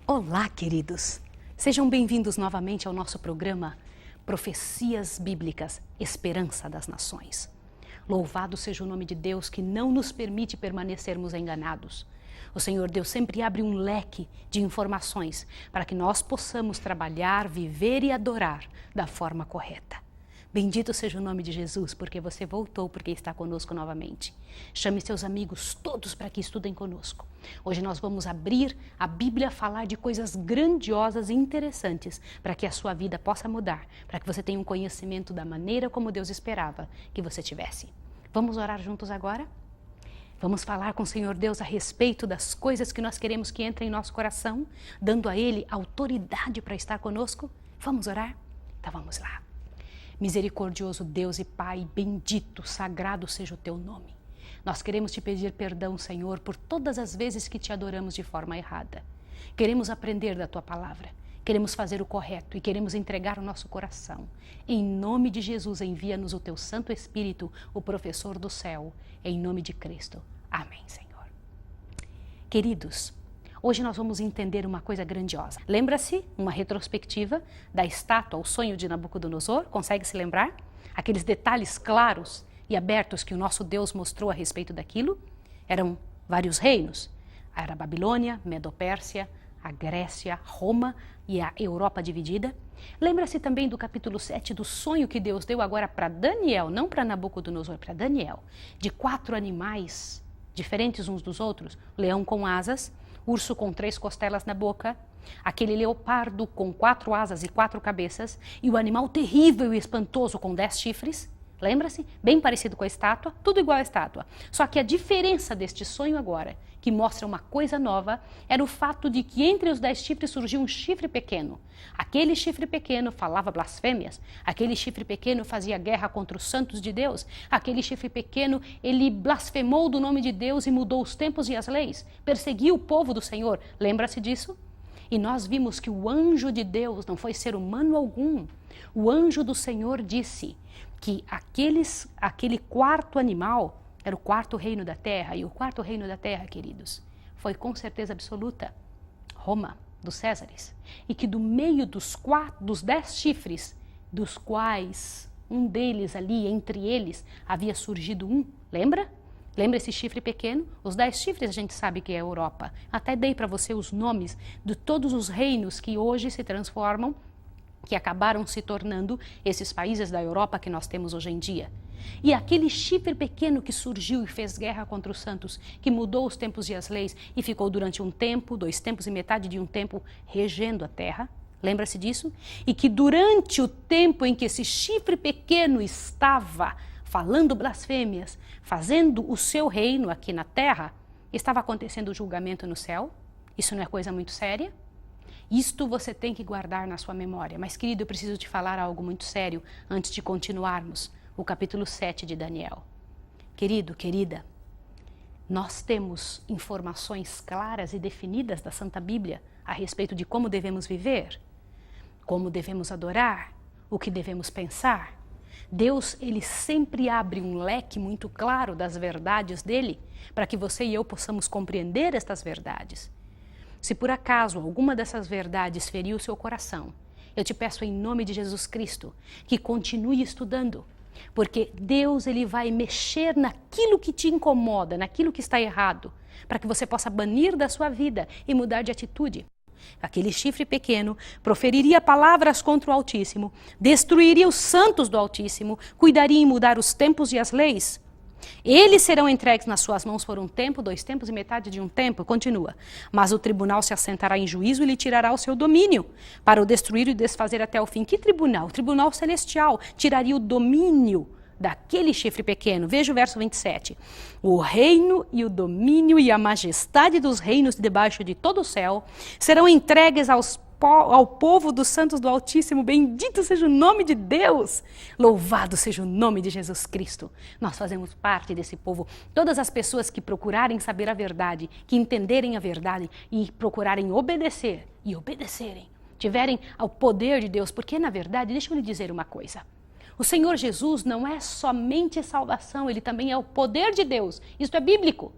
Olá, queridos! Sejam bem-vindos novamente ao nosso programa Profecias Bíblicas, Esperança das Nações. Louvado seja o nome de Deus que não nos permite permanecermos enganados. O Senhor Deus sempre abre um leque de informações para que nós possamos trabalhar, viver e adorar da forma correta. Bendito seja o nome de Jesus, porque você voltou, porque está conosco novamente. Chame seus amigos todos para que estudem conosco. Hoje nós vamos abrir a Bíblia, falar de coisas grandiosas e interessantes para que a sua vida possa mudar, para que você tenha um conhecimento da maneira como Deus esperava que você tivesse. Vamos orar juntos agora? Vamos falar com o Senhor Deus a respeito das coisas que nós queremos que entrem em nosso coração, dando a Ele autoridade para estar conosco? Vamos orar? Então vamos lá. Misericordioso Deus e Pai, bendito, sagrado seja o Teu nome. Nós queremos Te pedir perdão, Senhor, por todas as vezes que Te adoramos de forma errada. Queremos aprender da Tua palavra, queremos fazer o correto e queremos entregar o nosso coração. Em nome de Jesus, envia-nos o Teu Santo Espírito, o professor do céu, em nome de Cristo. Amém, Senhor. Queridos, hoje nós vamos entender uma coisa grandiosa. Lembra-se uma retrospectiva da estátua, o sonho de Nabucodonosor? Consegue se lembrar? Aqueles detalhes claros e abertos que o nosso Deus mostrou a respeito daquilo? Eram vários reinos. Era a Babilônia, Medo-Pérsia, a Grécia, Roma e a Europa dividida. Lembra-se também do capítulo 7 do sonho que Deus deu agora para Daniel, não para Nabucodonosor, para Daniel, de 4 animais diferentes uns dos outros, leão com asas, urso com 3 costelas na boca, aquele leopardo com 4 asas e 4 cabeças, e o animal terrível e espantoso com 10 chifres. Lembra-se? Bem parecido com a estátua, tudo igual à estátua. Só que a diferença deste sonho agora, que mostra uma coisa nova, era o fato de que entre os 10 chifres surgiu um chifre pequeno. Aquele chifre pequeno falava blasfêmias, aquele chifre pequeno fazia guerra contra os santos de Deus, aquele chifre pequeno, ele blasfemou do nome de Deus e mudou os tempos e as leis, perseguiu o povo do Senhor. Lembra-se disso? E nós vimos que o anjo de Deus não foi ser humano algum. O anjo do Senhor disse que aquele quarto animal era o quarto reino da terra. E o quarto reino da terra, queridos, foi com certeza absoluta Roma, dos Césares. E que do meio dos 10 chifres, dos quais um deles ali, entre eles, havia surgido um, lembra? Lembra esse chifre pequeno? Os 10 chifres a gente sabe que é a Europa. Até dei para você os nomes de todos os reinos que hoje se transformam, que acabaram se tornando esses países da Europa que nós temos hoje em dia. E aquele chifre pequeno que surgiu e fez guerra contra os santos, que mudou os tempos e as leis e ficou durante um tempo, 2 tempos e metade de um tempo regendo a terra. Lembra-se disso? E que durante o tempo em que esse chifre pequeno estava falando blasfêmias, fazendo o seu reino aqui na terra, estava acontecendo o julgamento no céu. Isso não é coisa muito séria? Isto você tem que guardar na sua memória. Mas, querido, eu preciso te falar algo muito sério antes de continuarmos o capítulo 7 de Daniel. Querido, querida, nós temos informações claras e definidas da Santa Bíblia a respeito de como devemos viver, como devemos adorar, o que devemos pensar. Deus, ele sempre abre um leque muito claro das verdades dele para que você e eu possamos compreender estas verdades. Se por acaso alguma dessas verdades feriu o seu coração, eu te peço em nome de Jesus Cristo que continue estudando, porque Deus, ele vai mexer naquilo que te incomoda, naquilo que está errado, para que você possa banir da sua vida e mudar de atitude. Aquele chifre pequeno proferiria palavras contra o Altíssimo, destruiria os santos do Altíssimo, cuidaria em mudar os tempos e as leis. Eles serão entregues nas suas mãos por um tempo, 2 tempos e metade de um tempo. Continua. Mas o tribunal se assentará em juízo e lhe tirará o seu domínio, para o destruir e desfazer até o fim. Que tribunal? O tribunal celestial tiraria o domínio daquele chifre pequeno. Veja o verso 27. O reino e o domínio e a majestade dos reinos debaixo de todo o céu serão entregues ao povo dos santos do Altíssimo. Bendito seja o nome de Deus. Louvado seja o nome de Jesus Cristo. Nós fazemos parte desse povo. Todas as pessoas que procurarem saber a verdade, que entenderem a verdade e procurarem obedecer e obedecerem, tiverem ao poder de Deus, porque na verdade, deixa eu lhe dizer uma coisa. O Senhor Jesus não é somente salvação, ele também é o poder de Deus. Isso é bíblico.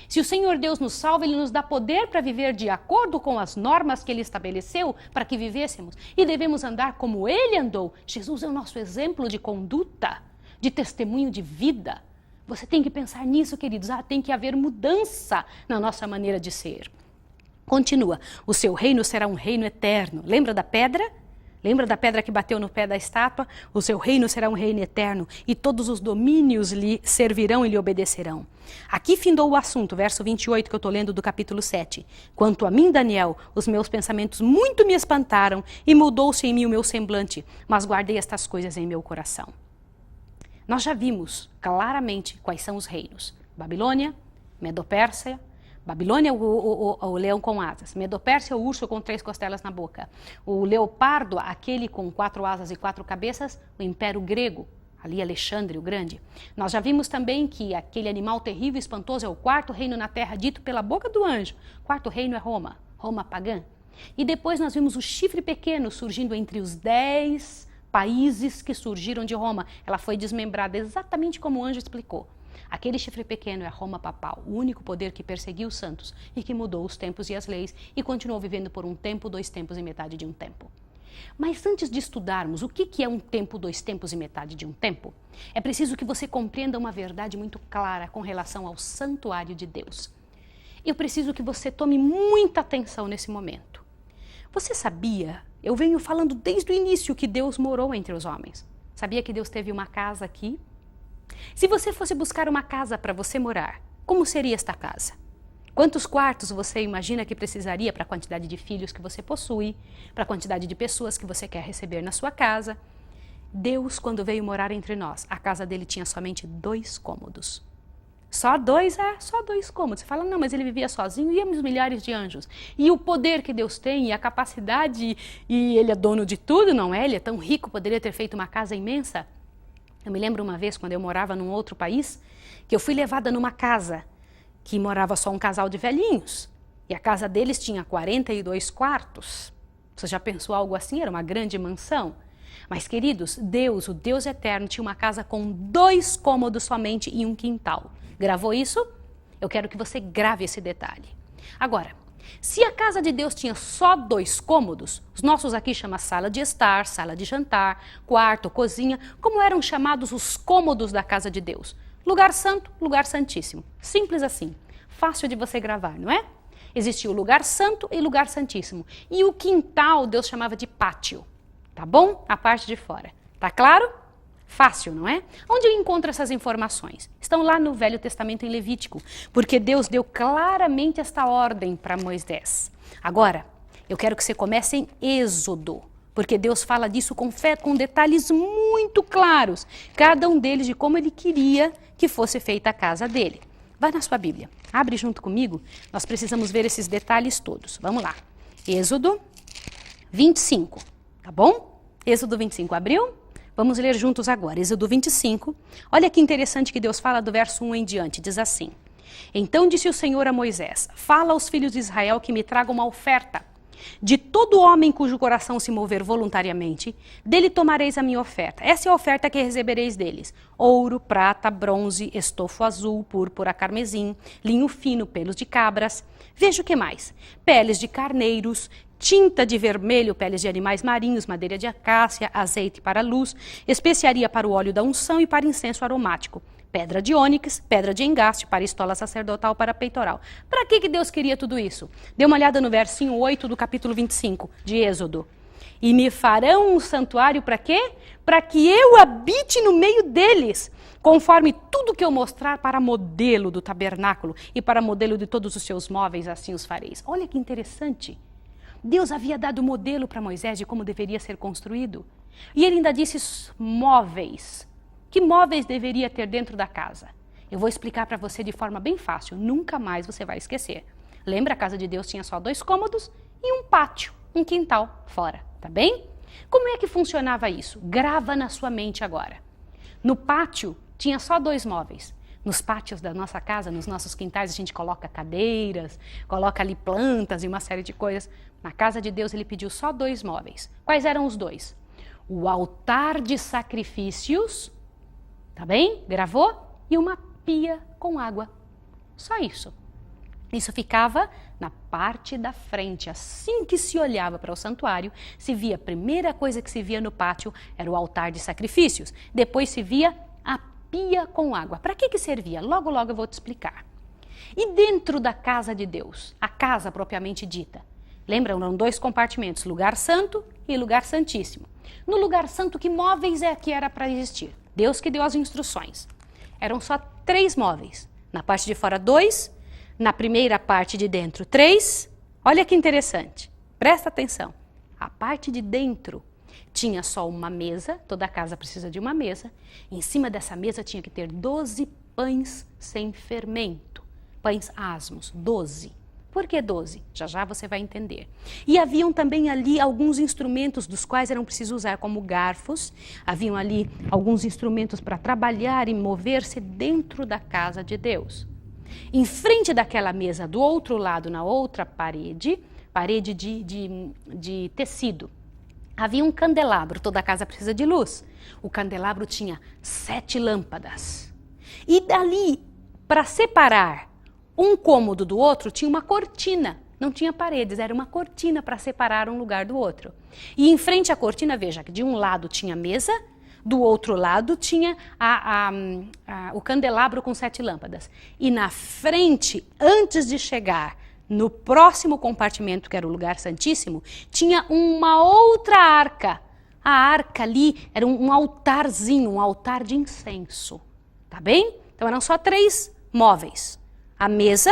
Se o Senhor Deus nos salva, Ele nos dá poder para viver de acordo com as normas que Ele estabeleceu para que vivêssemos. E devemos andar como Ele andou. Jesus é o nosso exemplo de conduta, de testemunho de vida. Você tem que pensar nisso, queridos. Tem que haver mudança na nossa maneira de ser. Continua. O seu reino será um reino eterno. Lembra da pedra? Lembra da pedra que bateu no pé da estátua? O seu reino será um reino eterno e todos os domínios lhe servirão e lhe obedecerão. Aqui findou o assunto, verso 28 que eu estou lendo do capítulo 7. Quanto a mim, Daniel, os meus pensamentos muito me espantaram e mudou-se em mim o meu semblante, mas guardei estas coisas em meu coração. Nós já vimos claramente quais são os reinos. Babilônia, Medo-Pérsia. Babilônia, o leão com asas. Medo-Pérsia, o urso com 3 costelas na boca. O leopardo, aquele com 4 asas e 4 cabeças, o Império Grego, ali Alexandre o Grande. Nós já vimos também que aquele animal terrível e espantoso é o 4º reino na terra, dito pela boca do anjo. O 4º reino é Roma, Roma pagã. E depois nós vimos o chifre pequeno surgindo entre os 10 países que surgiram de Roma. Ela foi desmembrada exatamente como o anjo explicou. Aquele chifre pequeno é a Roma papal, o único poder que perseguiu os santos e que mudou os tempos e as leis e continuou vivendo por um tempo, 2 tempos e metade de um tempo. Mas antes de estudarmos o que é um tempo, 2 tempos e metade de um tempo, é preciso que você compreenda uma verdade muito clara com relação ao santuário de Deus. Eu preciso que você tome muita atenção nesse momento. Você sabia, eu venho falando desde o início que Deus morou entre os homens. Sabia que Deus teve uma casa aqui? Se você fosse buscar uma casa para você morar, como seria esta casa? Quantos quartos você imagina que precisaria para a quantidade de filhos que você possui, para a quantidade de pessoas que você quer receber na sua casa? Deus, quando veio morar entre nós, a casa dele tinha somente 2 cômodos. Só 2? Só 2 cômodos. Você fala, não, mas ele vivia sozinho, íamos milhares de anjos. E o poder que Deus tem, e a capacidade, e ele é dono de tudo, não é? Ele é tão rico, poderia ter feito uma casa imensa. Eu me lembro uma vez, quando eu morava num outro país, que eu fui levada numa casa que morava só um casal de velhinhos. E a casa deles tinha 42 quartos. Você já pensou algo assim? Era uma grande mansão. Mas, queridos, Deus, o Deus eterno, tinha uma casa com 2 cômodos somente e um quintal. Gravou isso? Eu quero que você grave esse detalhe. Agora, se a casa de Deus tinha só 2 cômodos, os nossos aqui chamam sala de estar, sala de jantar, quarto, cozinha, como eram chamados os cômodos da casa de Deus? Lugar santo, lugar santíssimo. Simples assim. Fácil de você gravar, não é? Existia o lugar santo e lugar santíssimo. E o quintal Deus chamava de pátio. Tá bom? A parte de fora. Tá claro? Fácil, não é? Onde eu encontro essas informações? Estão lá no Velho Testamento em Levítico, porque Deus deu claramente esta ordem para Moisés. Agora, eu quero que você comece em Êxodo, porque Deus fala disso com detalhes muito claros, cada um deles de como ele queria que fosse feita a casa dele. Vai na sua Bíblia, abre junto comigo, nós precisamos ver esses detalhes todos. Vamos lá. Êxodo 25, tá bom? Êxodo 25, abriu? Vamos ler juntos agora, Êxodo 25. Olha que interessante que Deus fala do verso 1 em diante, diz assim. Então disse o Senhor a Moisés, fala aos filhos de Israel que me tragam uma oferta. De todo homem cujo coração se mover voluntariamente, dele tomareis a minha oferta. Essa é a oferta que recebereis deles. Ouro, prata, bronze, estofo azul, púrpura, carmesim, linho fino, pelos de cabras. Veja o que mais. Peles de carneiros, tinta de vermelho, peles de animais marinhos, madeira de acácia, azeite para luz, especiaria para o óleo da unção e para incenso aromático, pedra de ônix, pedra de engaste para estola sacerdotal para peitoral. Para que Deus queria tudo isso? Dê uma olhada no versinho 8 do capítulo 25 de Êxodo. E me farão um santuário para quê? Para que eu habite no meio deles, conforme tudo que eu mostrar para modelo do tabernáculo e para modelo de todos os seus móveis, assim os fareis. Olha que interessante. Deus havia dado modelo para Moisés de como deveria ser construído. E ele ainda disse móveis. Que móveis deveria ter dentro da casa? Eu vou explicar para você de forma bem fácil, nunca mais você vai esquecer. Lembra, a casa de Deus tinha só 2 cômodos e um pátio, um quintal fora, tá bem? Como é que funcionava isso? Grava na sua mente agora. No pátio tinha só 2 móveis. Nos pátios da nossa casa, nos nossos quintais, a gente coloca cadeiras, coloca ali plantas e uma série de coisas. Na casa de Deus ele pediu só 2 móveis. Quais eram os 2? O altar de sacrifícios, tá bem? Gravou? E uma pia com água. Só isso. Isso ficava na parte da frente. Assim que se olhava para o santuário, se via, a primeira coisa que se via no pátio era o altar de sacrifícios. Depois se via a pia com água. Para que servia? Logo, logo eu vou te explicar. E dentro da casa de Deus, a casa propriamente dita, lembram, eram 2 compartimentos, lugar santo e lugar santíssimo. No lugar santo, que móveis é que era para existir? Deus que deu as instruções. Eram só 3 móveis. Na parte de fora, 2. Na primeira parte de dentro, 3. Olha que interessante. Presta atenção. A parte de dentro tinha só uma mesa. Toda casa precisa de uma mesa. Em cima dessa mesa tinha que ter 12 pães sem fermento. Pães asmos, 12. Por que 12? Já já você vai entender. E haviam também ali alguns instrumentos dos quais eram precisos usar como garfos. Haviam ali alguns instrumentos para trabalhar e mover-se dentro da casa de Deus. Em frente daquela mesa, do outro lado, na outra parede de tecido, havia um candelabro. Toda casa precisa de luz. O candelabro tinha 7 lâmpadas. E dali, para separar um cômodo do outro, tinha uma cortina. Não tinha paredes, era uma cortina para separar um lugar do outro. E em frente à cortina, veja que de um lado tinha mesa, do outro lado tinha o candelabro com 7 lâmpadas. E na frente, antes de chegar no próximo compartimento, que era o lugar santíssimo, tinha uma outra arca. A arca ali era um altarzinho, um altar de incenso. Tá bem? Então eram só 3 móveis. A mesa,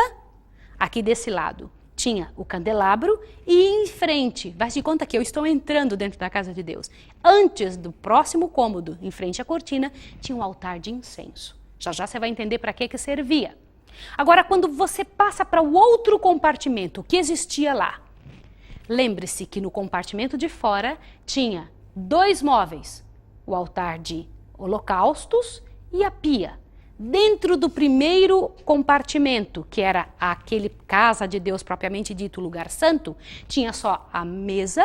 aqui desse lado, tinha o candelabro e em frente, vai se conta que eu estou entrando dentro da casa de Deus. Antes do próximo cômodo, em frente à cortina, tinha um altar de incenso. Já já você vai entender para que servia. Agora, quando você passa para o outro compartimento, o que existia lá? Lembre-se que no compartimento de fora tinha 2 móveis, o altar de holocaustos e a pia. Dentro do primeiro compartimento, que era aquele casa de Deus propriamente dito, lugar santo, tinha só a mesa,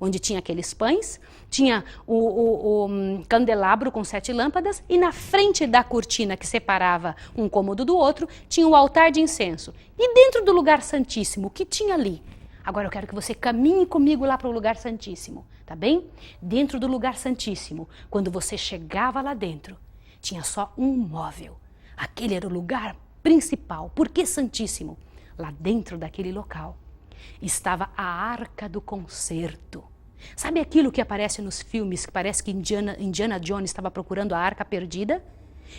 onde tinha aqueles pães, tinha o candelabro com 7 lâmpadas e na frente da cortina que separava um cômodo do outro, tinha o altar de incenso. E dentro do lugar santíssimo, o que tinha ali? Agora eu quero que você caminhe comigo lá para o lugar santíssimo, tá bem? Dentro do lugar santíssimo, quando você chegava lá dentro, tinha só um móvel. Aquele era o lugar principal. Por que santíssimo? Lá dentro daquele local estava a Arca do Concerto. Sabe aquilo que aparece nos filmes, que parece que Indiana Jones estava procurando a arca perdida?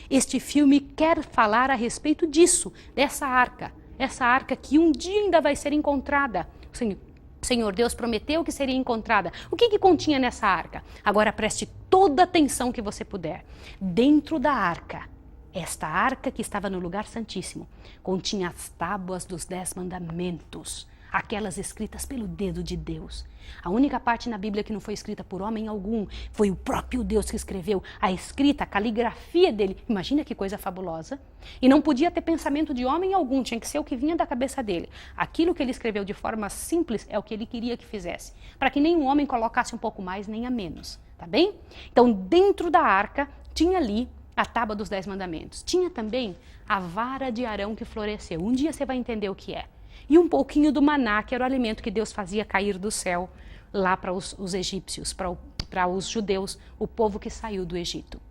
Este filme quer falar a respeito disso, dessa arca. Essa arca que um dia ainda vai ser encontrada. O Senhor Deus prometeu que seria encontrada. O que continha nessa arca? Agora preste toda a atenção que você puder. Dentro da arca, esta arca que estava no lugar santíssimo, continha as tábuas dos 10 mandamentos, aquelas escritas pelo dedo de Deus. A única parte na Bíblia que não foi escrita por homem algum, foi o próprio Deus que escreveu. A escrita, a caligrafia dele, imagina que coisa fabulosa. E não podia ter pensamento de homem algum, tinha que ser o que vinha da cabeça dele. Aquilo que ele escreveu de forma simples é o que ele queria que fizesse, para que nenhum homem colocasse um pouco mais nem a menos, tá bem? Então dentro da arca tinha ali a tábua dos 10 mandamentos. Tinha também a vara de Arão que floresceu. Um dia você vai entender o que é. E um pouquinho do maná, que era o alimento que Deus fazia cair do céu lá para os egípcios, para os judeus, o povo que saiu do Egito.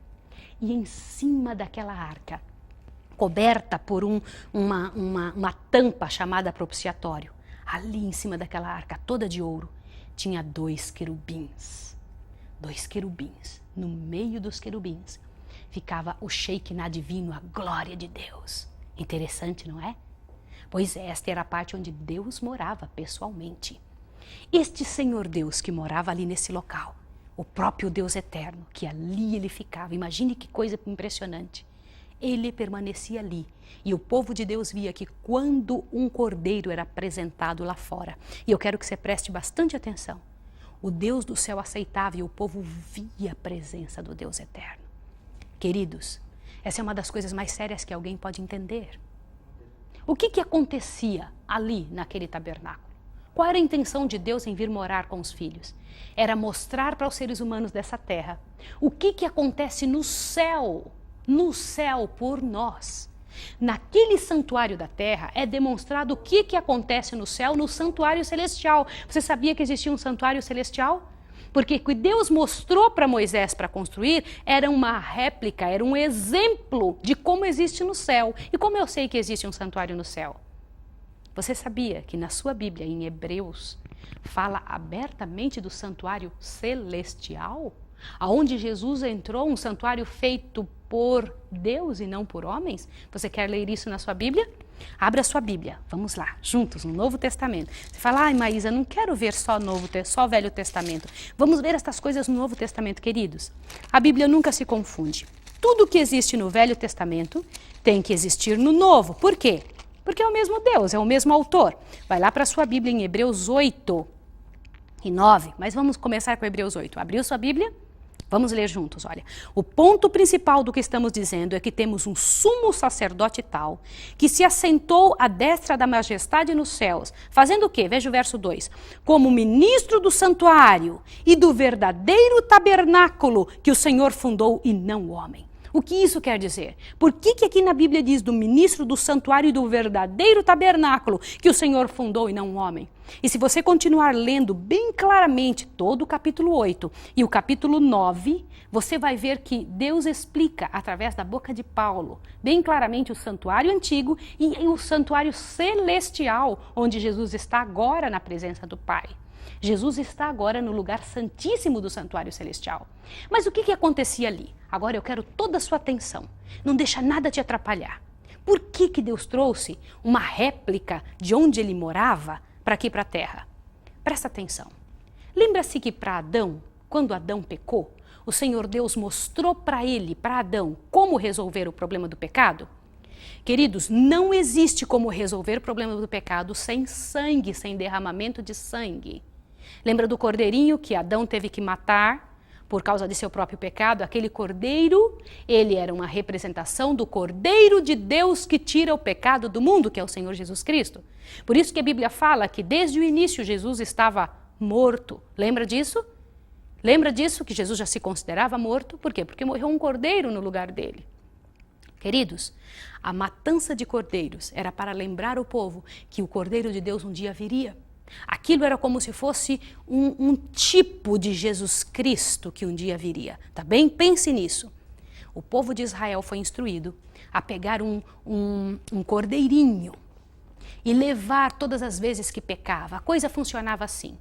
E em cima daquela arca, coberta por uma tampa chamada propiciatório, ali em cima daquela arca toda de ouro, tinha 2 querubins. 2 querubins. No meio dos querubins ficava o Shekinah divino, a glória de Deus. Interessante, não é? Pois esta era a parte onde Deus morava pessoalmente. Este Senhor Deus que morava ali nesse local, o próprio Deus eterno, que ali ele ficava, imagine que coisa impressionante. Ele permanecia ali e o povo de Deus via que quando um cordeiro era apresentado lá fora, e eu quero que você preste bastante atenção, o Deus do céu aceitava e o povo via a presença do Deus eterno. Queridos, essa é uma das coisas mais sérias que alguém pode entender. O que acontecia ali naquele tabernáculo? Qual era a intenção de Deus em vir morar com os filhos? Era mostrar para os seres humanos dessa terra o que acontece no céu por nós. Naquele santuário da terra é demonstrado o que acontece no céu, no santuário celestial. Você sabia que existia um santuário celestial? Porque o que Deus mostrou para Moisés para construir era uma réplica, era um exemplo de como existe no céu. E como eu sei que existe um santuário no céu? Você sabia que na sua Bíblia, em Hebreus, fala abertamente do santuário celestial? Aonde Jesus entrou, um santuário feito por Deus e não por homens? Você quer ler isso na sua Bíblia? Abra a sua Bíblia, vamos lá, juntos, no Novo Testamento. Você fala, ai Maísa, não quero ver só Velho Testamento. Vamos ver estas coisas no Novo Testamento, queridos. A Bíblia nunca se confunde. Tudo que existe no Velho Testamento tem que existir no Novo. Por quê? Porque é o mesmo Deus, é o mesmo autor. Vai lá para a sua Bíblia em Hebreus 8 e 9, mas vamos começar com Hebreus 8. Abriu sua Bíblia? Vamos ler juntos, olha. O ponto principal do que estamos dizendo é que temos um sumo sacerdote tal, que se assentou à destra da majestade nos céus, fazendo o quê? Veja o verso 2. Como ministro do santuário e do verdadeiro tabernáculo que o Senhor fundou e não o homem. O que isso quer dizer? Por que aqui na Bíblia diz do ministro do santuário e do verdadeiro tabernáculo que o Senhor fundou e não um homem? E se você continuar lendo bem claramente todo o capítulo 8 e o capítulo 9, você vai ver que Deus explica através da boca de Paulo bem claramente o santuário antigo e o santuário celestial, onde Jesus está agora na presença do Pai. Jesus está agora no lugar santíssimo do santuário celestial. Mas o que acontecia ali? Agora eu quero toda a sua atenção. Não deixa nada te atrapalhar. Por que Deus trouxe uma réplica de onde ele morava para aqui para a terra? Presta atenção. Lembra-se que para Adão, quando Adão pecou, o Senhor Deus mostrou para ele, para Adão, como resolver o problema do pecado? Queridos, não existe como resolver o problema do pecado sem sangue, sem derramamento de sangue. Lembra do cordeirinho que Adão teve que matar por causa de seu próprio pecado? Aquele cordeiro, ele era uma representação do Cordeiro de Deus que tira o pecado do mundo, que é o Senhor Jesus Cristo. Por isso que a Bíblia fala que desde o início Jesus estava morto. Lembra disso? Lembra disso, que Jesus já se considerava morto? Por quê? Porque morreu um cordeiro no lugar dele. Queridos, a matança de cordeiros era para lembrar o povo que o Cordeiro de Deus um dia viria. Aquilo era como se fosse um tipo de Jesus Cristo que um dia viria, tá bem? Pense nisso. O povo de Israel foi instruído a pegar um cordeirinho e levar todas as vezes que pecava. A coisa funcionava assim.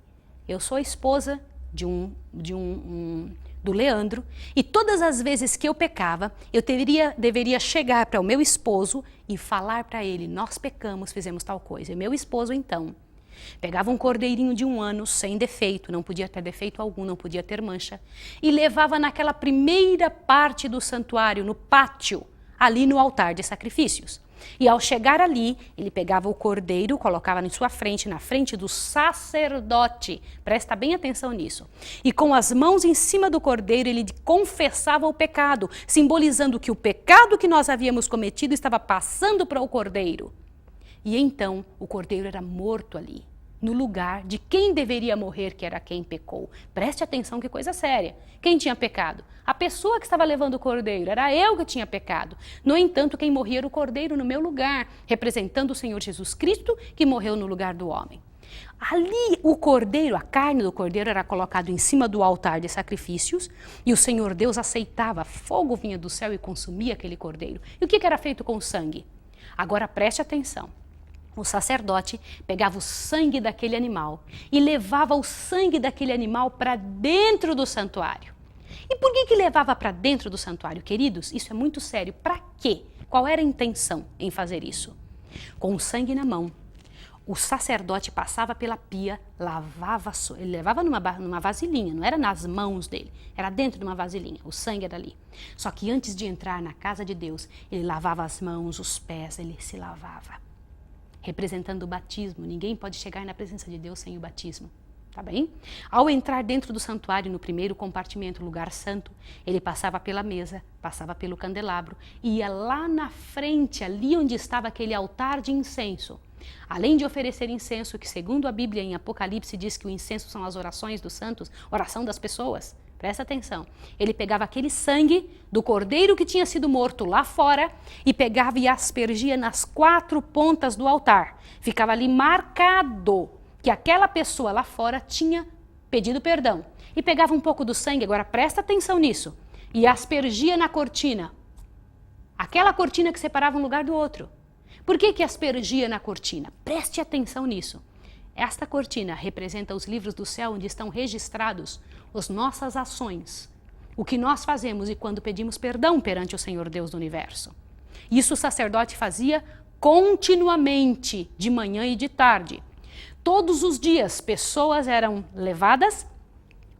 Eu sou a esposa do Leandro, e todas as vezes que eu pecava, eu deveria chegar para o meu esposo e falar para ele, nós pecamos, fizemos tal coisa. E meu esposo, então, pegava um cordeirinho de 1 ano, sem defeito, não podia ter defeito algum, não podia ter mancha, e levava naquela primeira parte do santuário, no pátio, ali no altar de sacrifícios. E ao chegar ali, ele pegava o cordeiro, colocava em sua frente, na frente do sacerdote. Presta bem atenção nisso. E com as mãos em cima do cordeiro, ele confessava o pecado, simbolizando que o pecado que nós havíamos cometido estava passando para o cordeiro. E então o cordeiro era morto ali, no lugar de quem deveria morrer, que era quem pecou. Preste atenção, que coisa séria. Quem tinha pecado? A pessoa que estava levando o cordeiro, era eu que tinha pecado. No entanto, quem morria era o cordeiro no meu lugar, representando o Senhor Jesus Cristo, que morreu no lugar do homem. Ali o cordeiro, a carne do cordeiro era colocado em cima do altar de sacrifícios e o Senhor Deus aceitava, fogo vinha do céu e consumia aquele cordeiro. E o que era feito com o sangue? Agora preste atenção. O sacerdote pegava o sangue daquele animal e levava o sangue daquele animal para dentro do santuário. E por que levava para dentro do santuário, queridos? Isso é muito sério. Para quê? Qual era a intenção em fazer isso? Com o sangue na mão, o sacerdote passava pela pia, lavava, ele levava numa vasilhinha, não era nas mãos dele, era dentro de uma vasilhinha, o sangue era ali. Só que antes de entrar na casa de Deus, ele lavava as mãos, os pés, ele se lavava. Representando o batismo. Ninguém pode chegar na presença de Deus sem o batismo, tá bem? Ao entrar dentro do santuário, no primeiro compartimento, lugar santo, ele passava pela mesa, passava pelo candelabro e ia lá na frente, ali onde estava aquele altar de incenso. Além de oferecer incenso, que segundo a Bíblia em Apocalipse diz que o incenso são as orações dos santos, oração das pessoas. Presta atenção. Ele pegava aquele sangue do cordeiro que tinha sido morto lá fora e pegava e aspergia nas 4 pontas do altar. Ficava ali marcado que aquela pessoa lá fora tinha pedido perdão. E pegava um pouco do sangue, agora presta atenção nisso, e aspergia na cortina. Aquela cortina que separava um lugar do outro. Por que aspergia na cortina? Preste atenção nisso. Esta cortina representa os livros do céu onde estão registrados as nossas ações, o que nós fazemos e quando pedimos perdão perante o Senhor Deus do universo. Isso o sacerdote fazia continuamente, de manhã e de tarde. Todos os dias, pessoas eram levadas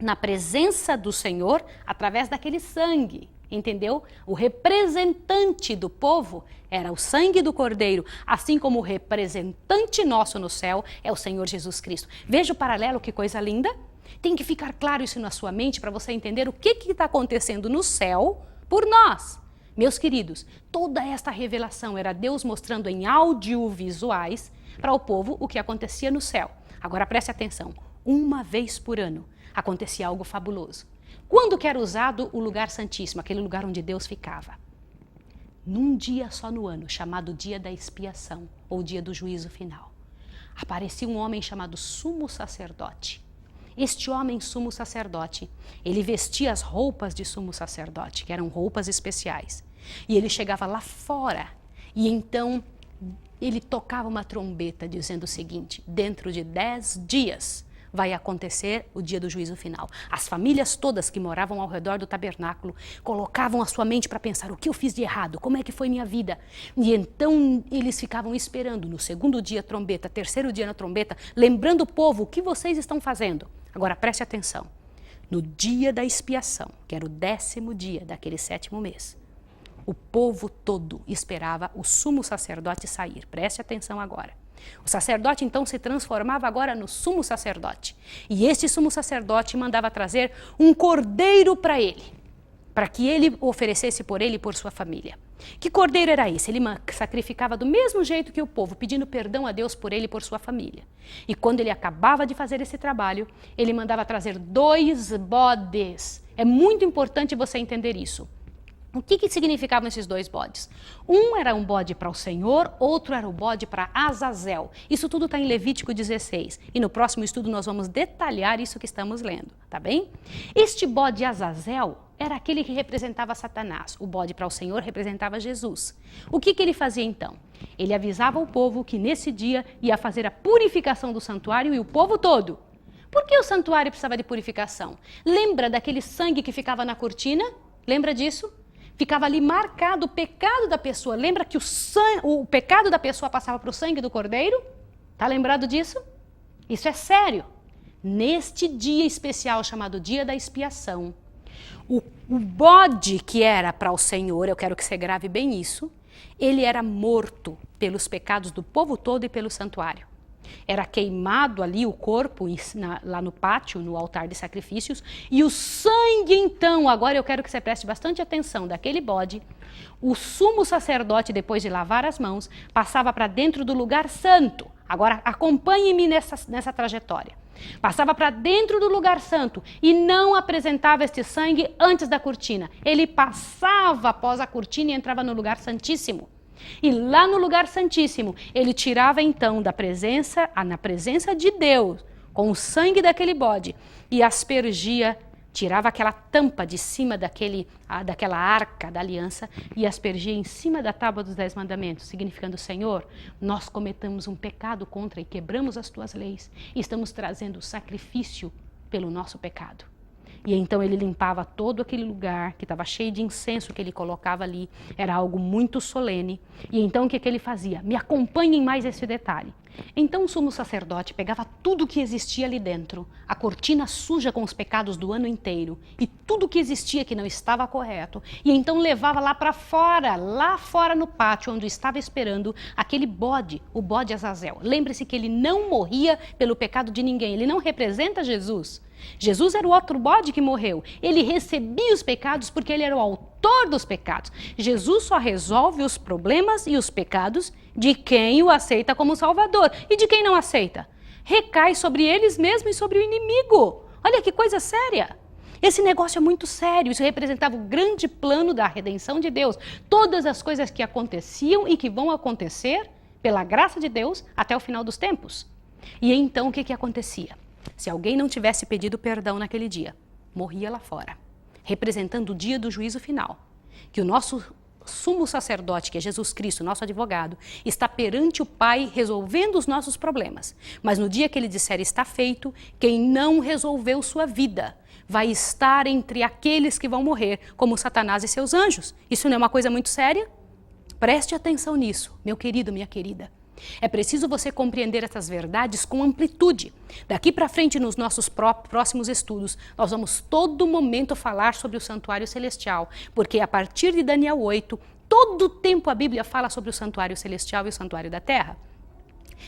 na presença do Senhor através daquele sangue. Entendeu? O representante do povo era o sangue do Cordeiro, assim como o representante nosso no céu é o Senhor Jesus Cristo. Veja o paralelo, que coisa linda. Tem que ficar claro isso na sua mente para você entender o que está acontecendo no céu por nós. Meus queridos, toda esta revelação era Deus mostrando em audiovisuais para o povo o que acontecia no céu. Agora preste atenção, uma vez por ano acontecia algo fabuloso. Quando que era usado o lugar santíssimo, aquele lugar onde Deus ficava? Num dia só no ano, chamado dia da expiação, ou dia do juízo final. Aparecia um homem chamado sumo sacerdote. Este homem sumo sacerdote, ele vestia as roupas de sumo sacerdote, que eram roupas especiais. E ele chegava lá fora, e então ele tocava uma trombeta dizendo o seguinte: dentro de 10 dias, vai acontecer o dia do juízo final. As famílias todas que moravam ao redor do tabernáculo colocavam a sua mente para pensar: o que eu fiz de errado? Como é que foi minha vida? E então eles ficavam esperando no segundo dia a trombeta, terceiro dia na trombeta, lembrando o povo: o que vocês estão fazendo? Agora preste atenção. No dia da expiação, que era o 10º dia daquele 7º mês, o povo todo esperava o sumo sacerdote sair. Preste atenção agora. O sacerdote então se transformava agora no sumo sacerdote. E este sumo sacerdote mandava trazer um cordeiro para ele, para que ele oferecesse por ele e por sua família. Que cordeiro era esse? Ele sacrificava do mesmo jeito que o povo, pedindo perdão a Deus por ele e por sua família. E quando ele acabava de fazer esse trabalho, ele mandava trazer 2 bodes. É muito importante você entender isso. O que significavam esses 2 bodes? Um era um bode para o Senhor, outro era o bode para Azazel. Isso tudo está em Levítico 16. E no próximo estudo nós vamos detalhar isso que estamos lendo, tá bem? Este bode Azazel era aquele que representava Satanás. O bode para o Senhor representava Jesus. O que ele fazia então? Ele avisava o povo que nesse dia ia fazer a purificação do santuário e o povo todo. Por que o santuário precisava de purificação? Lembra daquele sangue que ficava na cortina? Lembra disso? Ficava ali marcado o pecado da pessoa. Lembra que o pecado da pessoa passava para o sangue do cordeiro? Tá lembrado disso? Isso é sério. Neste dia especial chamado dia da expiação, o bode que era para o Senhor, eu quero que você grave bem isso, ele era morto pelos pecados do povo todo e pelo santuário. Era queimado ali o corpo lá no pátio, no altar de sacrifícios, e o sangue então, agora eu quero que você preste bastante atenção, daquele bode, o sumo sacerdote, depois de lavar as mãos, passava para dentro do lugar santo. Agora acompanhe-me nessa trajetória. Passava para dentro do lugar santo e não apresentava este sangue antes da cortina. Ele passava após a cortina e entrava no lugar santíssimo. E lá no lugar santíssimo, ele tirava então na presença de Deus, com o sangue daquele bode, e aspergia, tirava aquela tampa de cima daquela arca da aliança e aspergia em cima da tábua dos 10 mandamentos, significando: Senhor, nós cometemos um pecado contra e quebramos as tuas leis, e estamos trazendo sacrifício pelo nosso pecado. E então ele limpava todo aquele lugar que estava cheio de incenso que ele colocava ali. Era algo muito solene. E então o que ele fazia? Me acompanhem mais esse detalhe. Então o sumo sacerdote pegava tudo que existia ali dentro, a cortina suja com os pecados do ano inteiro, e tudo que existia que não estava correto, e então levava lá fora no pátio, onde estava esperando aquele bode, o bode Azazel. Lembre-se que ele não morria pelo pecado de ninguém, ele não representa Jesus. Jesus era o outro bode que morreu. Ele recebia os pecados porque ele era o autor dos pecados. Jesus só resolve os problemas e os pecados de quem o aceita como Salvador. E de quem não aceita? Recai sobre eles mesmos e sobre o inimigo. Olha que coisa séria. Esse negócio é muito sério, isso representava o grande plano da redenção de Deus. Todas as coisas que aconteciam e que vão acontecer, pela graça de Deus, até o final dos tempos. E então o que acontecia? Se alguém não tivesse pedido perdão naquele dia, morria lá fora, representando o dia do juízo final, que o nosso sumo sacerdote, que é Jesus Cristo, nosso advogado, está perante o Pai resolvendo os nossos problemas. Mas no dia que ele disser está feito, quem não resolveu sua vida vai estar entre aqueles que vão morrer, como Satanás e seus anjos. Isso não é uma coisa muito séria? Preste atenção nisso, meu querido, minha querida. É preciso você compreender essas verdades com amplitude. Daqui para frente, nos nossos próximos estudos, nós vamos todo momento falar sobre o santuário celestial, porque a partir de Daniel 8, todo o tempo a Bíblia fala sobre o santuário celestial e o santuário da terra.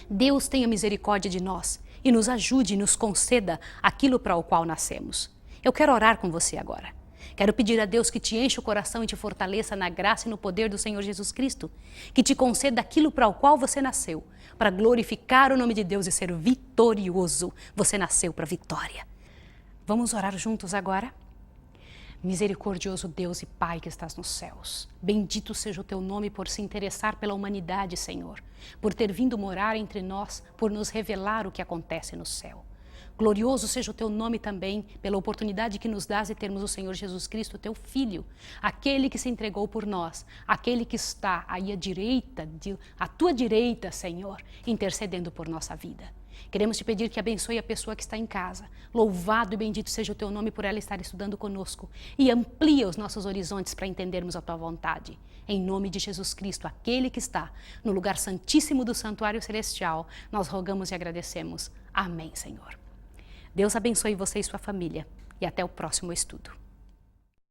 Deus tenha misericórdia de nós e nos ajude e nos conceda aquilo para o qual nascemos. Eu quero orar com você agora. Quero pedir a Deus que te enche o coração e te fortaleça na graça e no poder do Senhor Jesus Cristo, que te conceda aquilo para o qual você nasceu, para glorificar o nome de Deus e ser vitorioso. Você nasceu para vitória. Vamos orar juntos agora? Misericordioso Deus e Pai que estás nos céus, bendito seja o teu nome por se interessar pela humanidade, Senhor, por ter vindo morar entre nós, por nos revelar o que acontece no céu. Glorioso seja o teu nome também pela oportunidade que nos dás de termos o Senhor Jesus Cristo, teu Filho, aquele que se entregou por nós, aquele que está aí à tua direita, Senhor, intercedendo por nossa vida. Queremos te pedir que abençoe a pessoa que está em casa. Louvado e bendito seja o teu nome por ela estar estudando conosco e amplia os nossos horizontes para entendermos a tua vontade. Em nome de Jesus Cristo, aquele que está no lugar santíssimo do santuário celestial, nós rogamos e agradecemos. Amém, Senhor. Deus abençoe você e sua família e até o próximo estudo.